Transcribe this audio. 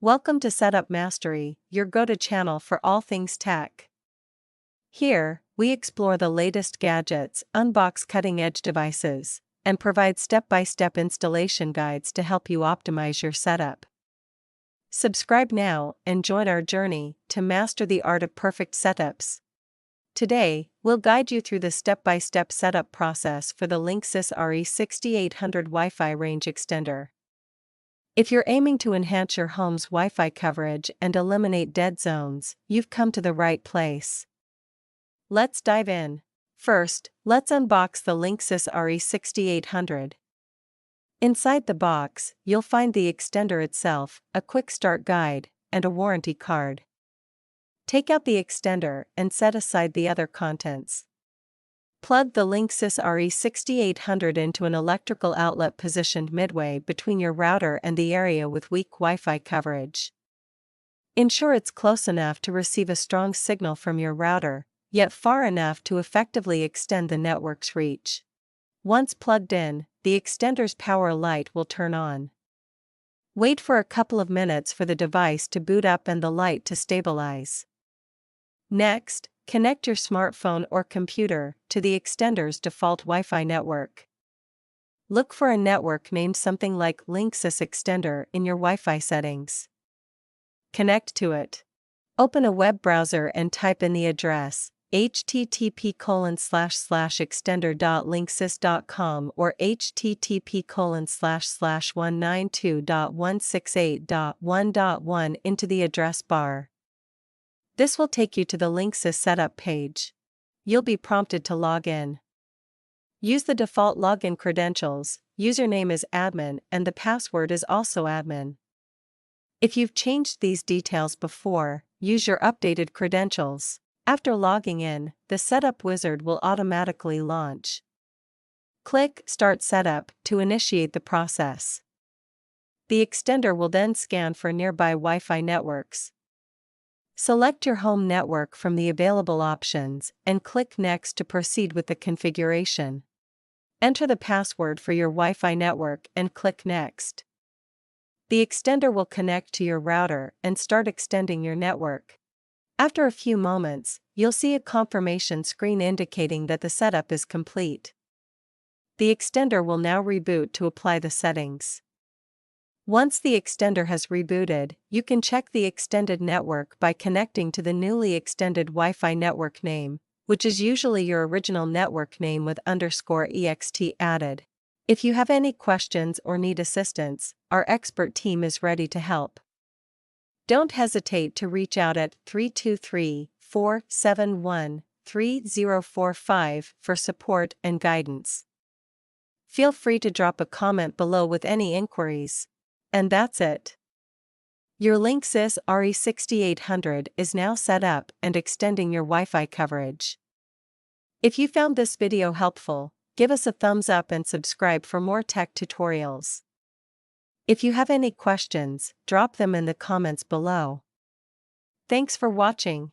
Welcome to Setup Mastery, your go-to channel for all things tech. Here, we explore the latest gadgets, unbox cutting-edge devices, and provide step-by-step installation guides to help you optimize your setup. Subscribe now and join our journey to master the art of perfect setups. Today, we'll guide you through the step-by-step setup process for the Linksys RE6400 Wi-Fi range extender. If you're aiming to enhance your home's Wi-Fi coverage and eliminate dead zones, you've come to the right place. Let's dive in. First, let's unbox the Linksys RE6400. Inside the box, you'll find the extender itself, a quick start guide, and a warranty card. Take out the extender and set aside the other contents. Plug the Linksys RE6400 into an electrical outlet positioned midway between your router and the area with weak Wi-Fi coverage. Ensure it's close enough to receive a strong signal from your router, yet far enough to effectively extend the network's reach. Once plugged in, the extender's power light will turn on. Wait for a couple of minutes for the device to boot up and the light to stabilize. Next, connect your smartphone or computer to the extender's default Wi-Fi network. Look for a network named something like Linksys Extender in your Wi-Fi settings. Connect to it. Open a web browser and type in the address http://extender.linksys.com or http://192.168.1.1 into the address bar. This will take you to the Linksys setup page. You'll be prompted to log in. Use the default login credentials, username is admin and the password is also admin. If you've changed these details before, use your updated credentials. After logging in, the setup wizard will automatically launch. Click Start Setup to initiate the process. The extender will then scan for nearby Wi-Fi networks. Select your home network from the available options and click Next to proceed with the configuration. Enter the password for your Wi-Fi network and click Next. The extender will connect to your router and start extending your network. After a few moments, you'll see a confirmation screen indicating that the setup is complete. The extender will now reboot to apply the settings. Once the extender has rebooted, you can check the extended network by connecting to the newly extended Wi-Fi network name, which is usually your original network name with _ext added. If you have any questions or need assistance, our expert team is ready to help. Don't hesitate to reach out at 323-471-3045 for support and guidance. Feel free to drop a comment below with any inquiries. And that's it. Your Linksys RE6400 is now set up and extending your Wi-Fi coverage. If you found this video helpful, give us a thumbs up and subscribe for more tech tutorials. If you have any questions, drop them in the comments below. Thanks for watching.